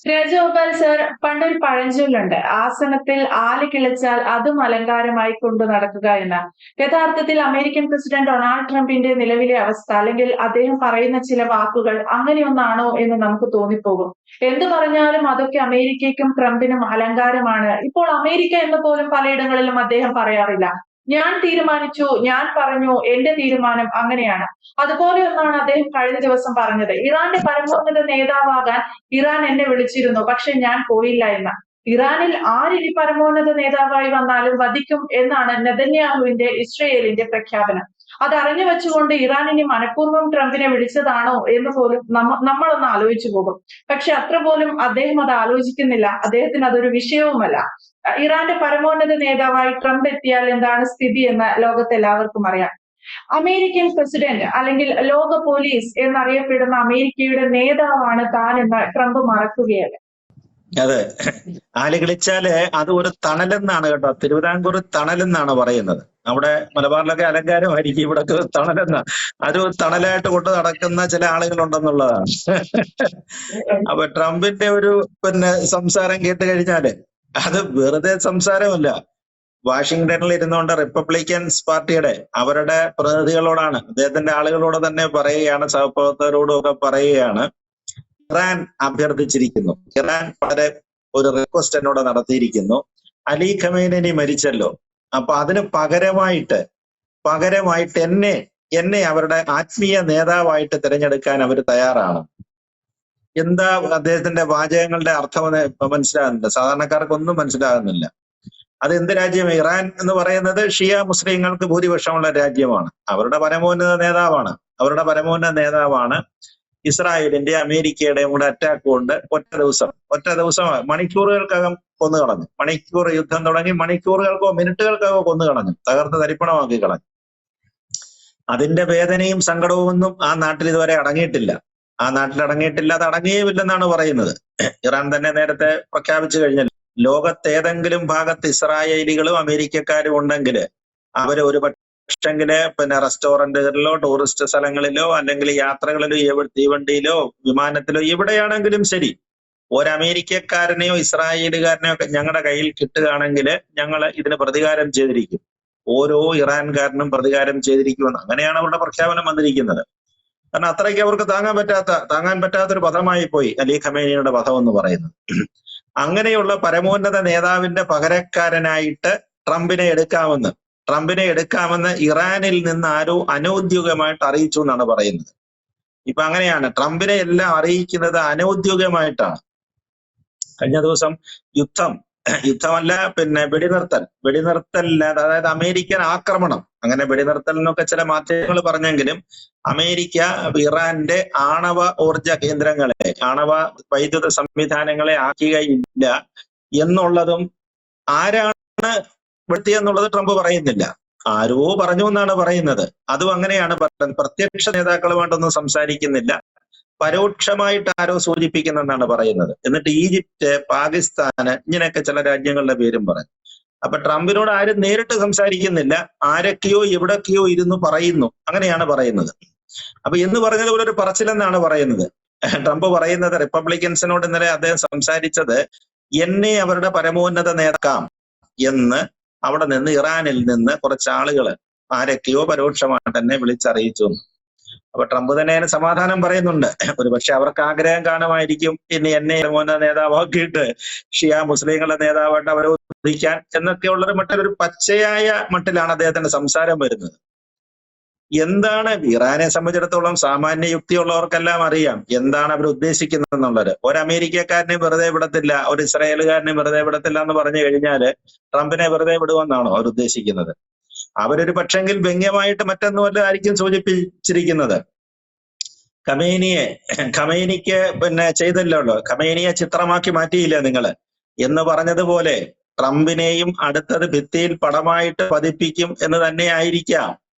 Rajagopal sir, പണ്ടൊരു പഴഞ്ചൊല്ലുണ്ട്, ആസനത്തിൽ ആല് കിളിച്ചാൽ അതും അലങ്കാരമായി കൊണ്ടു നടക്കുക എന്ന. യഥാർത്ഥത്തിൽ അമേരിക്കൻ പ്രസിഡന്റ് ഡൊണാൾഡ് ട്രംപിന്റെ നിലവിലെ അവസ്ഥ, അല്ലെങ്കിൽ അദ്ദേഹം പറയുന്ന ചില വാക്കുകൾ അങ്ങനെയൊന്നാണോ എന്ന് നമുക്ക് തോന്നിപ്പോകും. എന്തു പറഞ്ഞാലും അതൊക്കെ അമേരിക്കയ്ക്കും ട്രംപിനും അലങ്കാരമാണ്. ഇപ്പോൾ അമേരിക്ക എന്ന് പോലും പലയിടങ്ങളിലും അദ്ദേഹം പറയാറില്ല. ഞാൻ തീരുമാനിച്ചു, ഞാൻ പറഞ്ഞു, എന്റെ തീരുമാനം അങ്ങനെയാണ്. അതുപോലെ ഒന്നാണ് അദ്ദേഹം കഴിഞ്ഞ ദിവസം പറഞ്ഞത്. ഇറാന്റെ പരമോന്നത നേതാവാകാൻ ഇറാൻ എന്നെ വിളിച്ചിരുന്നു, പക്ഷെ ഞാൻ പോയില്ല എന്ന്. ഇറാനിൽ ആരിനി പരമോന്നത നേതാവായി വന്നാലും വധിക്കും എന്നാണ് നെതന്യാഹുവിന്റെ ഇസ്രയേലിന്റെ പ്രഖ്യാപനം. അത് അറിഞ്ഞു വെച്ചുകൊണ്ട് ഇറാൻ ഇനി മനഃപൂർവ്വം ട്രംപിനെ വിളിച്ചതാണോ എന്ന് പോലും നമ്മളൊന്ന് ആലോചിച്ചു പോകും. പക്ഷെ അത്ര പോലും അദ്ദേഹം അത് ആലോചിക്കുന്നില്ല. അദ്ദേഹത്തിന് അതൊരു വിഷയവുമല്ല. ഇറാന്റെ പരമോന്നത നേതാവായി ട്രംപ് എത്തിയാൽ എന്താണ് സ്ഥിതി എന്ന് ലോകത്ത് എല്ലാവർക്കും അറിയാം. അമേരിക്കൻ പ്രസിഡന്റ് അല്ലെങ്കിൽ ലോക പോലീസ് എന്നറിയപ്പെടുന്ന അമേരിക്കയുടെ നേതാവാണ് താൻ എന്ന് ട്രംപ് മറക്കുകയല്ല. അതെ, ആല് കളിച്ചാല് അത് ഒരു തണലെന്നാണ് കേട്ടോ. തിരുവിതാംകൂർ തണലെന്നാണ് പറയുന്നത്. അവിടെ മലബാറിലൊക്കെ അലങ്കാരമായിരിക്കും, ഇവിടെ തണലെന്ന. അത് തണലായിട്ട് കൊണ്ട് നടക്കുന്ന ചില ആളുകളുണ്ടെന്നുള്ളതാണ്. അപ്പൊ ട്രംപിന്റെ ഒരു സംസാരം കേട്ട് കഴിഞ്ഞാല് അത് വെറുതെ സംസാരമല്ല. വാഷിങ്ടണിൽ ഇരുന്നുകൊണ്ട് റിപ്പബ്ലിക്കൻസ് പാർട്ടിയുടെ അവരുടെ പ്രതിനിധികളോടാണ്, അദ്ദേഹത്തിന്റെ ആളുകളോട് തന്നെ പറയുകയാണ്, സഹപ്രവർത്തകരോടും ഒക്കെ പറയുകയാണ്, ഇറാൻ അഭ്യർത്ഥിച്ചിരിക്കുന്നു, ഇറാൻ വളരെ ഒരു റിക്വസ്റ്റ് എന്നോട് നടത്തിയിരിക്കുന്നു. അലി ഖമേനി മരിച്ചല്ലോ, അപ്പൊ അതിന് പകരമായിട്ട് എന്നെ അവരുടെ ആത്മീയ നേതാവായിട്ട് തിരഞ്ഞെടുക്കാൻ അവർ തയ്യാറാണ്. എന്താ അദ്ദേഹത്തിന്റെ വാചകങ്ങളുടെ അർത്ഥമെന്ന് മനസ്സിലാകുന്നില്ല, സാധാരണക്കാർക്കൊന്നും മനസ്സിലാകുന്നില്ല. അത് എന്ത് രാജ്യം? ഇറാൻ എന്ന് പറയുന്നത് ഷിയ മുസ്ലിങ്ങൾക്ക് ഭൂരിപക്ഷമുള്ള രാജ്യമാണ്. അവരുടെ പരമോന്നത നേതാവാണ്. ഇസ്രായേലിന്റെ അമേരിക്കയുടെയും കൂടെ അറ്റാക്ക് കൊണ്ട് ഒറ്റ ദിവസം മണിക്കൂറുകൾക്കകം കൊന്നു കളഞ്ഞു. മണിക്കൂർ യുദ്ധം തുടങ്ങി മണിക്കൂറുകൾക്കോ മിനിറ്റുകൾക്കോ കൊന്നു കളഞ്ഞു, തകർത്ത് തരിപ്പണമാക്കി കളഞ്ഞു. അതിന്റെ വേദനയും സങ്കടവും ഒന്നും ആ നാട്ടിൽ ഇതുവരെ അടങ്ങിയിട്ടില്ല. അത് അടങ്ങിയുമില്ലെന്നാണ് പറയുന്നത്. ഇറാൻ തന്നെ നേരത്തെ പ്രഖ്യാപിച്ചു കഴിഞ്ഞല്ലോ, ലോകത്തേതെങ്കിലും ഭാഗത്ത് ഇസ്രായേലികളും അമേരിക്കക്കാരും ഉണ്ടെങ്കിൽ അവര് ഒരു പക്ഷെങ്കില് റെസ്റ്റോറന്റുകളിലോ ടൂറിസ്റ്റ് സ്ഥലങ്ങളിലോ അല്ലെങ്കിൽ യാത്രകളിലോ തീവണ്ടിയിലോ വിമാനത്തിലോ എവിടെയാണെങ്കിലും ശരി, ഒരമേരിക്കക്കാരനെയോ ഇസ്രായേലുകാരനെയോ ഒക്കെ ഞങ്ങളുടെ കയ്യിൽ കിട്ടുകയാണെങ്കിൽ ഞങ്ങൾ ഇതിന് പ്രതികാരം ചെയ്തിരിക്കും, ഓരോ ഇറാൻകാരനും പ്രതികാരം ചെയ്തിരിക്കുമെന്ന്. അങ്ങനെയാണ് അവരുടെ പ്രഖ്യാപനം വന്നിരിക്കുന്നത്. കാരണം അത്രയ്ക്ക് അവർക്ക് താങ്ങാൻ പറ്റാത്തൊരു പദമായി പോയി അലി ഖമേനിയുടെ വധം എന്ന് പറയുന്നത്. അങ്ങനെയുള്ള പരമോന്നത നേതാവിന്റെ പകരക്കാരനായിട്ട് ട്രംപിനെ എടുക്കാമെന്ന് ഇറാനിൽ നിന്ന് ആരോ അനൗദ്യോഗികമായിട്ട് അറിയിച്ചു എന്നാണ് പറയുന്നത്. ഇപ്പൊ അങ്ങനെയാണ്, ട്രംപിനെ എല്ലാം അറിയിക്കുന്നത് അനൗദ്യോഗികമായിട്ടാണ്. കഴിഞ്ഞ ദിവസം യുദ്ധമല്ല വെടിനിർത്തൽ, അതായത് അമേരിക്കൻ ആക്രമണം, അങ്ങനെ വെടിനിർത്തൽ എന്നൊക്കെ ചില മാധ്യമങ്ങൾ പറഞ്ഞെങ്കിലും അമേരിക്ക ഇറാന്റെ ആണവ ഊർജ കേന്ദ്രങ്ങളെ, ആണവ വൈദ്യുത സംവിധാനങ്ങളെ ആക്കുകയില്ല എന്നുള്ളതും ആരാണ് വെട്ടിയെന്നുള്ളത് ട്രംപ് പറയുന്നില്ല, ആരോ പറഞ്ഞു എന്നാണ് പറയുന്നത്. അതും അങ്ങനെയാണ്, പ്രത്യക്ഷ നേതാക്കളുമായിട്ടൊന്നും സംസാരിക്കുന്നില്ല, പരോക്ഷമായിട്ട് ആരോ സൂചിപ്പിക്കുന്നെന്നാണ് പറയുന്നത്. എന്നിട്ട് ഈജിപ്റ്റ്, പാകിസ്ഥാന്, ഇങ്ങനെയൊക്കെ ചില രാജ്യങ്ങളുടെ പേരും പറഞ്ഞു. അപ്പൊ ട്രംപിനോട് ആരും നേരിട്ട് സംസാരിക്കുന്നില്ല, ആരൊക്കെയോ എവിടൊക്കെയോ ഇരുന്ന് പറയുന്നു, അങ്ങനെയാണ് പറയുന്നത്. അപ്പൊ എന്ന് പറഞ്ഞതുപോലെ ഒരു പറച്ചിലെന്നാണ് പറയുന്നത്. ട്രംപ് പറയുന്നത് റിപ്പബ്ലിക്കൻസിനോട് ഇന്നലെ അദ്ദേഹം സംസാരിച്ചത്, എന്നെ അവരുടെ പരമോന്നത നേതാക്കാം എന്ന് അവിടെ നിന്ന് ഇറാനിൽ നിന്ന് കുറച്ച് ആളുകൾ ആരൊക്കെയോ പരോക്ഷമായിട്ട് തന്നെ വിളിച്ചറിയിച്ചു. അപ്പൊ ട്രംപ് തന്നെ അതിന് സമാധാനം പറയുന്നുണ്ട്. ഒരുപക്ഷെ അവർക്ക് ആഗ്രഹം കാണുമായിരിക്കും ഇനി എന്നെ പരമോന്നത നേതാവാക്കിയിട്ട് ഷിയ മുസ്ലിങ്ങളുടെ നേതാവായിട്ട് അവരെ ഉദിക്കാൻ എന്നൊക്കെയുള്ളൊരു മട്ടിലൊരു പച്ചയായ മട്ടിലാണ് അദ്ദേഹത്തിന്റെ സംസാരം വരുന്നത്. എന്താണ് ഇറാനെ സംബന്ധിച്ചിടത്തോളം സാമാന്യ യുക്തിയുള്ളവർക്കെല്ലാം അറിയാം എന്താണ് അവർ ഉദ്ദേശിക്കുന്നത് എന്നുള്ളത്. ഒരു അമേരിക്കക്കാരനെ വെറുതെ വിടത്തില്ല, ഒരു ഇസ്രായേലുകാരനെ വെറുതെ വിടത്തില്ല എന്ന് പറഞ്ഞു കഴിഞ്ഞാല് ട്രംപിനെ വെറുതെ വിടുമെന്നാണോ അവർ ഉദ്ദേശിക്കുന്നത്? അവരൊരു പക്ഷെങ്കിൽ വ്യംഗ്യമായിട്ട് മറ്റൊന്നുമല്ല ആയിരിക്കും സൂചിപ്പിച്ചിരിക്കുന്നത്. ഖമേനിക്ക് ചെയ്തല്ലോ, ഖമേനിയെ ചിത്രമാക്കി മാറ്റിയില്ല നിങ്ങള് എന്ന് പറഞ്ഞതുപോലെ ട്രംപിനെയും അടുത്തത് ഭിത്തിയിൽ പടമായിട്ട് പതിപ്പിക്കും എന്ന് തന്നെ ആയിരിക്കാം.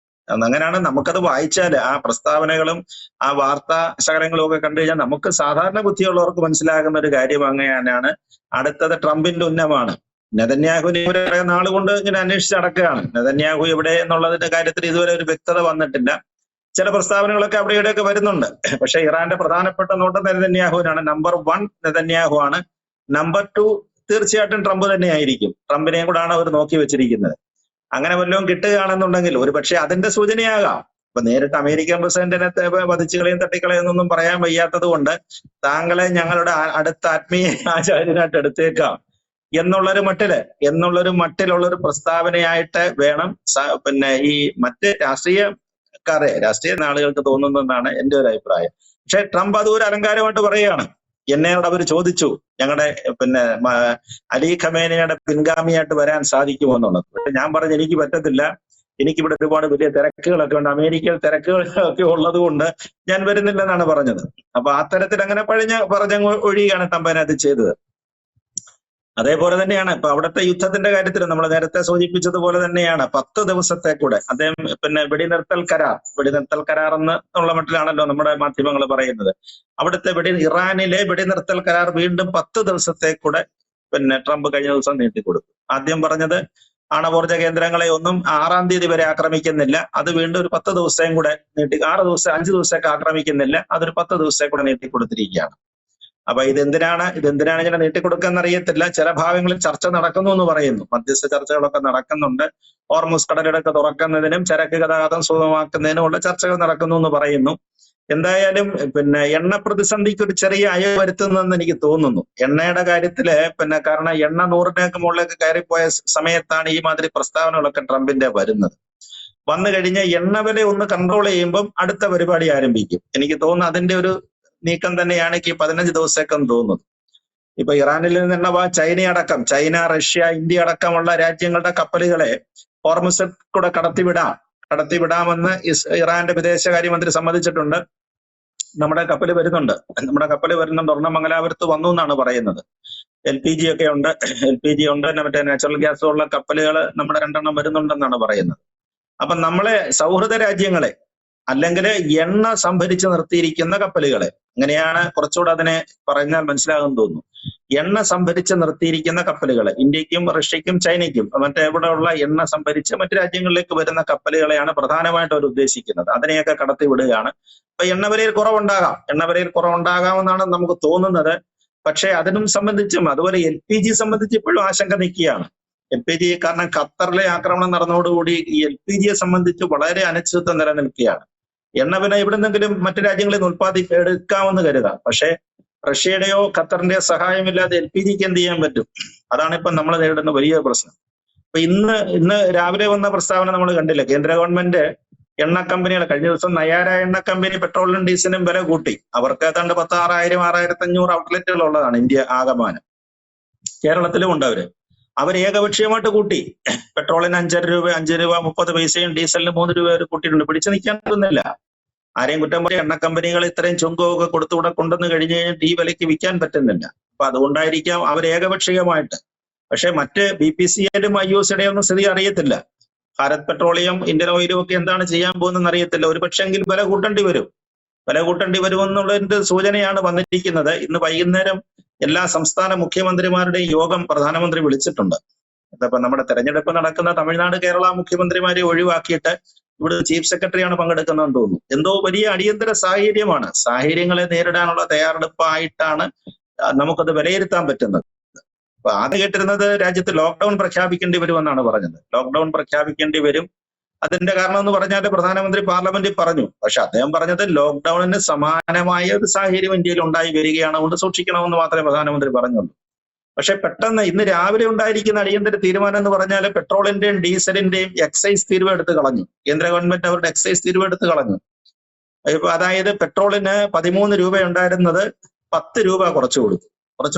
അങ്ങനെയാണ് നമുക്കത് വായിച്ചാല്, ആ പ്രസ്താവനകളും ആ വാർത്താ ശകലങ്ങളും ഒക്കെ കണ്ടു കഴിഞ്ഞാൽ നമുക്ക് സാധാരണ ബുദ്ധിയുള്ളവർക്ക് മനസ്സിലാകുന്ന ഒരു കാര്യം അങ്ങനെയാണ്. അടുത്തത് ട്രംപിന്റെ ഉന്നമാണ്. നെതന്യാഹുവിനെ ഇവരെ നാളുകൊണ്ട് ഇങ്ങനെ അന്വേഷിച്ച് നടക്കുകയാണ്. നെതന്യാഹു എവിടെ എന്നുള്ളതിന്റെ കാര്യത്തിൽ ഇതുവരെ ഒരു വ്യക്തത വന്നിട്ടില്ല. ചില പ്രസ്താവനകളൊക്കെ അവിടെ ഇവിടെയൊക്കെ വരുന്നുണ്ട്. പക്ഷെ ഇറാന്റെ പ്രധാനപ്പെട്ട നോട്ടം നെതന്യാഹുവിനാണ്. നമ്പർ 1 നെതന്യാഹു ആണ്. നമ്പർ 2 തീർച്ചയായിട്ടും ട്രംപ് തന്നെയായിരിക്കും. ട്രംപിനെയും കൂടാണ് അവർ നോക്കി വെച്ചിരിക്കുന്നത്. അങ്ങനെ വല്ലതും കിട്ടുകയാണെന്നുണ്ടെങ്കിൽ ഒരു പക്ഷെ അതിന്റെ സൂചനയാകാം. ഇപ്പൊ നേരിട്ട് അമേരിക്കൻ പ്രസിഡന്റിനെ വധിച്ചു കളയും തട്ടിക്കളയെന്നൊന്നും പറയാൻ വയ്യാത്തത് കൊണ്ട് താങ്കളെ ഞങ്ങളുടെ അടുത്ത ആത്മീയ ആചാര്യനായിട്ട് എടുത്തേക്കാം എന്നുള്ളൊരു മട്ടിലുള്ള ഒരു പ്രസ്താവനയായിട്ട് വേണം പിന്നെ ഈ മറ്റ് രാഷ്ട്രീയ ആളുകൾക്ക് തോന്നുന്നതെന്നാണ് എന്റെ ഒരു അഭിപ്രായം. പക്ഷെ ട്രംപ് അത് ഒരു അലങ്കാരമായിട്ട് പറയുകയാണ്. എന്നോട് അവർ ചോദിച്ചു ഞങ്ങളുടെ പിന്നെ അലി ഖമേനിയുടെ പിൻഗാമിയായിട്ട് വരാൻ സാധിക്കുമോ എന്നുള്ളത്. പക്ഷെ ഞാൻ പറഞ്ഞു എനിക്ക് പറ്റത്തില്ല, എനിക്കിവിടെ ഒരുപാട് വലിയ തിരക്കുകളൊക്കെ ഉണ്ട്, അമേരിക്കയിൽ തിരക്കുകളൊക്കെ ഉള്ളത് കൊണ്ട് ഞാൻ വരുന്നില്ലെന്നാണ് പറഞ്ഞത്. അപ്പൊ ആ തരത്തിൽ അങ്ങനെ പറഞ്ഞ ഒഴിയാണ് ട്രംപ് അതിനകത്ത് ചെയ്തത്. അതേപോലെ തന്നെയാണ് ഇപ്പൊ അവിടുത്തെ യുദ്ധത്തിന്റെ കാര്യത്തിൽ നമ്മൾ നേരത്തെ സൂചിപ്പിച്ചതുപോലെ തന്നെയാണ് 10 ദിവസത്തെ കൂടെ അദ്ദേഹം പിന്നെ വെടിനിർത്തൽ കരാർ എന്നുള്ള മട്ടിലാണല്ലോ നമ്മുടെ മാധ്യമങ്ങൾ പറയുന്നത്. അവിടുത്തെ ഇറാനിലെ വെടിനിർത്തൽ കരാർ വീണ്ടും 10 ദിവസത്തെ കൂടെ പിന്നെ ട്രംപ് കഴിഞ്ഞ ദിവസം നീട്ടിക്കൊടുത്തു. ആദ്യം പറഞ്ഞത് ആണവോർജ കേന്ദ്രങ്ങളെ ഒന്നും 6-ാം തീയതി വരെ ആക്രമിക്കുന്നില്ല, അത് വീണ്ടും ഒരു 10 ദിവസം കൂടെ 5 ദിവസമൊക്കെ ആക്രമിക്കുന്നില്ല, അതൊരു 10 ദിവസം കൂടെ നീട്ടിക്കൊടുത്തിരിക്കുകയാണ്. അപ്പൊ ഇതെന്തിനാണ് ഇങ്ങനെ നീട്ടിക്കൊടുക്കാന്ന് അറിയത്തില്ല. ചില ഭാഗങ്ങളിൽ ചർച്ച നടക്കുന്നു എന്ന് പറയുന്നു, മധ്യസ്ഥ ചർച്ചകളൊക്കെ നടക്കുന്നുണ്ട്. ഹോർമുസ് കടലിടക്ക് തുറക്കുന്നതിനും ചരക്ക് ഗതാഗതം സുഗമമാക്കുന്നതിനുമുള്ള ചർച്ചകൾ നടക്കുന്നു എന്ന് പറയുന്നു. എന്തായാലും പിന്നെ എണ്ണ പ്രതിസന്ധിക്ക് ഒരു ചെറിയ അയവ് വരുത്തുന്നതെന്ന് എനിക്ക് തോന്നുന്നു. എണ്ണയുടെ കാര്യത്തില് പിന്നെ കാരണം എണ്ണ 100-ലേക്ക് മുകളിലേക്ക് കയറിപ്പോയ സമയത്താണ് ഈ മാതിരി പ്രസ്താവനകളൊക്കെ ട്രംപിന്റെ വരുന്നത്. വന്നു കഴിഞ്ഞ എണ്ണ വില ഒന്ന് കൺട്രോൾ ചെയ്യുമ്പം അടുത്ത പരിപാടി ആരംഭിക്കും. എനിക്ക് തോന്നുന്നു അതിന്റെ ഒരു നീക്കം തന്നെയാണ് ഈ 15 ദിവസത്തേക്കെന്ന് തോന്നുന്നത്. ഇപ്പൊ ഇറാനിൽ നിന്നുള്ള ചൈന, റഷ്യ, ഇന്ത്യ അടക്കമുള്ള രാജ്യങ്ങളുടെ കപ്പലുകളെ ഹോർമുസിൽ കൂടെ കടത്തിവിടാമെന്ന് ഇറാന്റെ വിദേശകാര്യമന്ത്രി സമ്മതിച്ചിട്ടുണ്ട്. നമ്മുടെ കപ്പൽ വരുന്നുണ്ട്. ഒരെണ്ണം മംഗലാപുരത്ത് വന്നു എന്നാണ് പറയുന്നത്. LPG ഒക്കെ ഉണ്ട്. മറ്റേ നാച്ചുറൽ ഗ്യാസ് ഉള്ള കപ്പലുകൾ നമ്മുടെ 2 എണ്ണം വരുന്നുണ്ടെന്നാണ് പറയുന്നത്. അപ്പൊ നമ്മളെ സൗഹൃദ രാജ്യങ്ങളെ അല്ലെങ്കിൽ എണ്ണ സംഭരിച്ച് നിർത്തിയിരിക്കുന്ന കപ്പലുകളെ, അങ്ങനെയാണ് കുറച്ചുകൂടെ അതിനെ പറഞ്ഞാൽ മനസ്സിലാകും തോന്നുന്നു. എണ്ണ സംഭരിച്ച് നിർത്തിയിരിക്കുന്ന കപ്പലുകളെ, ഇന്ത്യക്കും റഷ്യക്കും ചൈനയ്ക്കും മറ്റെവിടെയുള്ള എണ്ണ സംഭരിച്ച് മറ്റു രാജ്യങ്ങളിലേക്ക് വരുന്ന കപ്പലുകളെയാണ് പ്രധാനമായിട്ട് അവർ ഉദ്ദേശിക്കുന്നത്. അതിനെയൊക്കെ കടത്തി വിടുകയാണ്. അപ്പൊ എണ്ണവിലയിൽ കുറവുണ്ടാകാമെന്നാണ് നമുക്ക് തോന്നുന്നത്. പക്ഷെ അതിനും സംബന്ധിച്ചും അതുപോലെ LPG സംബന്ധിച്ച് ഇപ്പോഴും ആശങ്ക നിൽക്കുകയാണ്. LPG കാരണം ഖത്തറിലെ ആക്രമണം നടന്നതോടുകൂടി ഈ LPGയെ സംബന്ധിച്ച് വളരെ അനിശ്ചിതത്വം നിലനിൽക്കുകയാണ്. എണ്ണവില എവിടെന്നെങ്കിലും മറ്റു രാജ്യങ്ങളിൽ നിന്ന് എടുക്കാമെന്ന് കരുതാം. പക്ഷെ റഷ്യയുടെയോ ഖത്തറിന്റെയോ സഹായമില്ലാതെ LPGക്ക് എന്ത് ചെയ്യാൻ പറ്റും? അതാണ് ഇപ്പൊ നമ്മൾ നേരിടുന്ന വലിയ പ്രശ്നം. അപ്പൊ ഇന്ന് രാവിലെ വന്ന പ്രസ്താവന നമ്മൾ കണ്ടില്ല. കേന്ദ്ര ഗവൺമെന്റ് എണ്ണ കമ്പനികൾ കഴിഞ്ഞ ദിവസം നയാര എണ്ണ കമ്പനി പെട്രോളിനും ഡീസലിനും വില കൂട്ടി. അവർക്ക് ഏതാണ്ട് 6,500 ഔട്ട്ലെറ്റുകൾ ഉള്ളതാണ് ഇന്ത്യ ആകമാനം. കേരളത്തിലും ഉണ്ട് അവർ ഏകപക്ഷീയമായിട്ട് കൂട്ടി. പെട്രോളിന് 5 രൂപ 30 പൈസയും ഡീസലിന് 3 രൂപ വരെ കൂട്ടിയിട്ടുണ്ട്. പിടിച്ചു നിൽക്കാൻ പറ്റുന്നില്ല. ആരെയും കുറ്റം പറയാം. എണ്ണ കമ്പനികൾ ഇത്രയും ചുങ്കമൊക്കെ കൊടുത്തുകൂടെ കൊണ്ടുവന്ന് കഴിഞ്ഞ് കഴിഞ്ഞിട്ട് ഈ വിലയ്ക്ക് വിൽക്കാൻ പറ്റുന്നില്ല. അപ്പൊ അതുകൊണ്ടായിരിക്കാം അവർ ഏകപക്ഷീയമായിട്ട്. പക്ഷെ മറ്റ് BPCLും IOCയുടെയും ഒന്നും സ്ഥിതി അറിയത്തില്ല. ഭാരത് പെട്രോളിയം, ഇന്ത്യൻ ഓയിലും ഒക്കെ എന്താണ് ചെയ്യാൻ പോകുന്നതെന്ന് അറിയത്തില്ല. ഒരു പക്ഷെങ്കിൽ വില കൂട്ടേണ്ടി വരുമെന്നുള്ളതിന്റെ സൂചനയാണ് വന്നിരിക്കുന്നത്. ഇന്ന് വൈകുന്നേരം എല്ലാ സംസ്ഥാന മുഖ്യമന്ത്രിമാരുടെയും യോഗം പ്രധാനമന്ത്രി വിളിച്ചിട്ടുണ്ട്. ഇപ്പൊ നമ്മുടെ തെരഞ്ഞെടുപ്പ് നടക്കുന്ന തമിഴ്നാട്, കേരള മുഖ്യമന്ത്രിമാരെ ഒഴിവാക്കിയിട്ട് ഇവിടെ ചീഫ് സെക്രട്ടറിയാണ് പങ്കെടുക്കുന്നതെന്ന് തോന്നുന്നു. എന്തോ വലിയ അടിയന്തര സാഹചര്യങ്ങളെ നേരിടാനുള്ള തയ്യാറെടുപ്പായിട്ടാണ് നമുക്കത് വിലയിരുത്താൻ പറ്റുന്നത്. അപ്പൊ ആദ്യം കേട്ടിരുന്നത് രാജ്യത്ത് ലോക്ക്ഡൌൺ പ്രഖ്യാപിക്കേണ്ടി വരുമെന്നാണ് പറഞ്ഞത്. ലോക്ക്ഡൌൺ പ്രഖ്യാപിക്കേണ്ടി വരും. അതിന്റെ കാരണം എന്ന് പറഞ്ഞാൽ പ്രധാനമന്ത്രി പാർലമെന്റിൽ പറഞ്ഞു. പക്ഷെ അദ്ദേഹം പറഞ്ഞത് ലോക്ക്ഡൌണിന് സമാനമായ ഒരു സാഹചര്യം ഇന്ത്യയിൽ ഉണ്ടായി വരികയാണ്, അതുകൊണ്ട് സൂക്ഷിക്കണമെന്ന് മാത്രമേ പ്രധാനമന്ത്രി പറഞ്ഞുള്ളൂ. പക്ഷെ പെട്ടെന്ന് ഇന്ന് രാവിലെ ഉണ്ടായിരിക്കുന്ന അടിയന്തര തീരുമാനം എന്ന് പറഞ്ഞാൽ പെട്രോളിന്റെയും ഡീസലിന്റെയും എക്സൈസ് തീരുവ എടുത്ത് കളഞ്ഞു. കേന്ദ്ര ഗവൺമെന്റ് അവരുടെ എക്സൈസ് തീരുവ എടുത്ത് കളഞ്ഞു. അതായത് പെട്രോളിന് 13 രൂപ ഉണ്ടായിരുന്നത് 10 രൂപ കുറച്ചു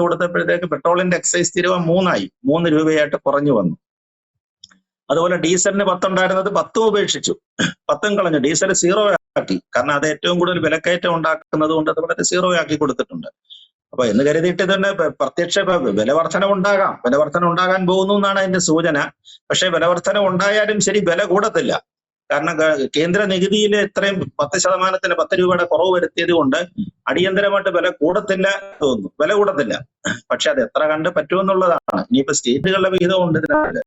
കൊടുത്തപ്പോഴത്തേക്ക് പെട്രോളിന്റെ എക്സൈസ് തീരുവ 3 രൂപയായിട്ട് കുറഞ്ഞു വന്നു. അതുപോലെ ഡീസലിന് 10 ഉണ്ടായിരുന്നത് 10 ഉപേക്ഷിച്ചു, 10 കളഞ്ഞു. ഡീസൽ 0 ആക്കി. കാരണം അത് ഏറ്റവും കൂടുതൽ വിലക്കയറ്റം ഉണ്ടാക്കുന്നത് കൊണ്ട് അത് വളരെ 0 ആക്കി കൊടുത്തിട്ടുണ്ട്. അപ്പൊ എന്ന് കരുതിയിട്ട് തന്നെ പ്രത്യക്ഷ വിലവർധന ഉണ്ടാകാൻ പോകുന്നു എന്നാണ് അതിന്റെ സൂചന. പക്ഷെ വിലവർധന ഉണ്ടായാലും ശരി വില കൂടത്തില്ല. കാരണം കേന്ദ്ര നികുതിയിൽ ഇത്രയും 10% 10 രൂപയുടെ കുറവ് വരുത്തിയത് കൊണ്ട് അടിയന്തരമായിട്ട് വില കൂടത്തില്ല തോന്നുന്നു. വില കൂടത്തില്ല. പക്ഷെ അത് എത്ര കണ്ട് പറ്റുമെന്നുള്ളതാണ്. ഇനിയിപ്പോ സ്റ്റേറ്റുകളുടെ വിഹിതം ഉണ്ട് ഇതിനകത്ത്.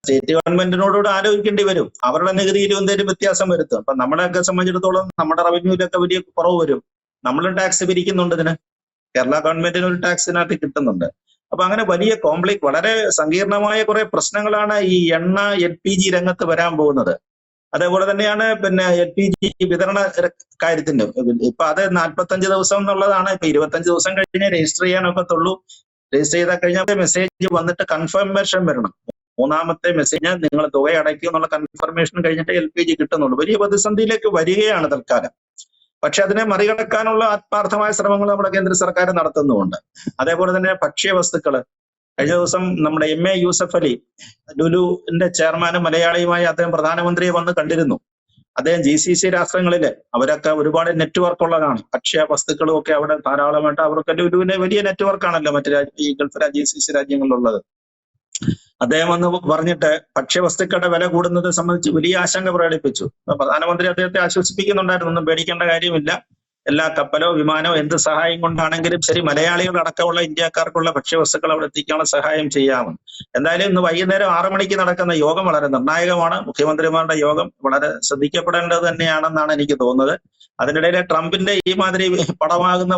സ്റ്റേറ്റ് ഗവൺമെന്റിനോടുകൂടെ ആലോചിക്കേണ്ടി വരും. അവരുടെ നികുതിയിലും എന്തെങ്കിലും വ്യത്യാസം വരുത്തും. അപ്പൊ നമ്മളെയൊക്കെ സംബന്ധിച്ചിടത്തോളം നമ്മുടെ റവന്യൂലൊക്കെ വലിയ കുറവ് വരും. നമ്മളും ടാക്സ് പിരിക്കുന്നുണ്ട് ഇതിന്. കേരള ഗവൺമെന്റിന് ഒരു ടാക്സ് ഇതിനകത്ത് കിട്ടുന്നുണ്ട്. അപ്പൊ അങ്ങനെ വലിയ വളരെ സങ്കീർണമായ കുറെ പ്രശ്നങ്ങളാണ് ഈ എണ്ണ LPG രംഗത്ത് വരാൻ പോകുന്നത്. അതേപോലെ തന്നെയാണ് പിന്നെ LPG വിതരണ കാര്യത്തിന്റെ ഇപ്പൊ അത് 45 ദിവസം എന്നുള്ളതാണ്. ഇപ്പൊ 25 ദിവസം കഴിഞ്ഞ് രജിസ്റ്റർ ചെയ്യാനൊക്കത്തുള്ളൂ. രജിസ്റ്റർ ചെയ്താൽ കഴിഞ്ഞാൽ മെസ്സേജ് വന്നിട്ട് കൺഫർമേഷൻ വരണം. മൂന്നാമത്തെ മെസ്സേജ് നിങ്ങൾ തുക അടയ്ക്കും എന്നുള്ള കൺഫർമേഷൻ കഴിഞ്ഞിട്ട് LPG കിട്ടുന്നുള്ളൂ. വലിയ പ്രതിസന്ധിയിലേക്ക് വരികയാണ് തൽക്കാലം. പക്ഷെ അതിനെ മറികടക്കാനുള്ള ആത്മാർത്ഥമായ ശ്രമങ്ങൾ നമ്മുടെ കേന്ദ്ര സർക്കാർ നടത്തുന്നുമുണ്ട്. അതേപോലെ തന്നെ ഭക്ഷ്യവസ്തുക്കള് കഴിഞ്ഞ ദിവസം നമ്മുടെ MA യൂസഫ് അലി ലുലുവിന്റെ ചെയർമാനും മലയാളിയുമായി അദ്ദേഹം പ്രധാനമന്ത്രിയെ വന്ന് കണ്ടിരുന്നു. അദ്ദേഹം GCC രാഷ്ട്രങ്ങളില് അവരൊക്കെ ഒരുപാട് നെറ്റ്വർക്ക് ഉള്ളതാണ്. ഭക്ഷ്യ വസ്തുക്കളും ഒക്കെ അവിടെ ധാരാളമായിട്ട് അവർക്ക് ലുലുവിന്റെ വലിയ നെറ്റ്വർക്കാണല്ലോ മറ്റു ഈ ഗൾഫ് GCC രാജ്യങ്ങളിലുള്ളത്. അദ്ദേഹം വന്ന് പറഞ്ഞിട്ട് ഭക്ഷ്യവസ്തുക്കളുടെ വില കൂടുന്നത് സംബന്ധിച്ച് വലിയ ആശങ്ക പ്രകടിപ്പിച്ചു. പ്രധാനമന്ത്രി അദ്ദേഹത്തെ ആശ്വസിപ്പിക്കുന്നുണ്ടായിരുന്നു, ഒന്നും പേടിക്കേണ്ട കാര്യമില്ല, എല്ലാ കപ്പലോ വിമാനോ എന്ത് സഹായം കൊണ്ടാണെങ്കിലും ശരി മലയാളികൾ അടക്കമുള്ള ഇന്ത്യക്കാർക്കുള്ള ഭക്ഷ്യവസ്തുക്കൾ അവിടെ എത്തിക്കാനുള്ള സഹായം ചെയ്യാമെന്ന്. എന്തായാലും ഇന്ന് വൈകുന്നേരം 6 മണിക്ക് നടക്കുന്ന യോഗം വളരെ നിർണായകമാണ്. മുഖ്യമന്ത്രിമാരുടെ യോഗം വളരെ ശ്രദ്ധിക്കപ്പെടേണ്ടത് തന്നെയാണെന്നാണ് എനിക്ക് തോന്നുന്നത്. അതിനിടയിലെ ട്രംപിന്റെ ഈ മാതിരി പടമാകുന്ന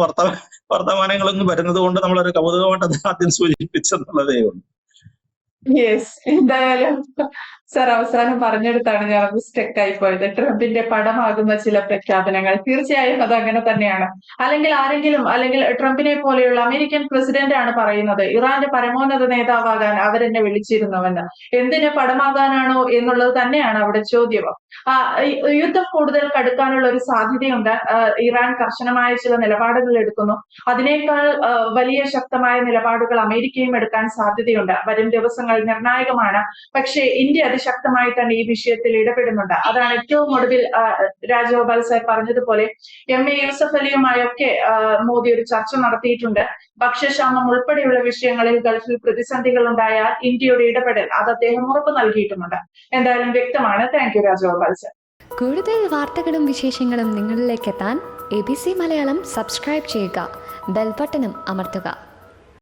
വർത്തമാനങ്ങളൊന്നും വരുന്നത് കൊണ്ട് നമ്മളൊരു കൗതുകമായിട്ട് ആദ്യം സൂചിപ്പിച്ചെന്നുള്ളതേ ഉള്ളൂ. യെസ്, എന്തായാലും സർ അവസാനം പറഞ്ഞെടുത്താണ് ഞാൻ സ്റ്റക്ക് ആയി പോയത്. ട്രംപിന്റെ പടമാകുന്ന ചില പ്രഖ്യാപനങ്ങൾ തീർച്ചയായും അത് അങ്ങനെ തന്നെയാണ്. അല്ലെങ്കിൽ ട്രംപിനെ പോലെയുള്ള അമേരിക്കൻ പ്രസിഡന്റ് ആണ് പറയുന്നത് ഇറാന്റെ പരമോന്നത നേതാവാകാൻ അവരെന്നെ വിളിച്ചിരുന്നുവെന്ന്. എന്തിന് പടമാകാനാണോ എന്നുള്ളത് തന്നെയാണ് അവിടെ ചോദ്യം. യുദ്ധം കൂടുതൽ കടുക്കാനുള്ള ഒരു സാധ്യതയുണ്ട്. ഇറാൻ കർശനമായ ചില നിലപാടുകൾ എടുക്കുന്നു. അതിനേക്കാൾ വലിയ ശക്തമായ നിലപാടുകൾ അമേരിക്കയും എടുക്കാൻ സാധ്യതയുണ്ട്. വരും ദിവസങ്ങൾ നിർണായകമാണ്. പക്ഷേ ഇന്ത്യ അതിശക്തമായി തന്നെ ഈ വിഷയത്തിൽ ഇടപെടുന്നുണ്ട്. അതാണ് ഏറ്റവും ഒടുവിൽ രാജഗോപാൽ സാർ പറഞ്ഞതുപോലെ MA യൂസഫ് അലിയുമായൊക്കെ മോദി ഒരു ചർച്ച നടത്തിയിട്ടുണ്ട്. ഭക്ഷ്യക്ഷാമം ഉൾപ്പെടെയുള്ള വിഷയങ്ങളിൽ ഗൾഫിൽ പ്രതിസന്ധികൾ ഉണ്ടായാൽ ഇന്ത്യയുടെ ഇടപെടൽ അത് അദ്ദേഹം ഉറപ്പ് നൽകിയിട്ടുമുണ്ട്. എന്തായാലും വ്യക്തമാണ്. Thank you Rajagopal sir. കൂടുതൽ വാർത്തകളും വിശേഷങ്ങളും നിങ്ങളിലേക്ക് എത്താൻ ABC മലയാളം സബ്സ്ക്രൈബ് ചെയ്യുക, ബെൽ ബട്ടണും അമർത്തുക.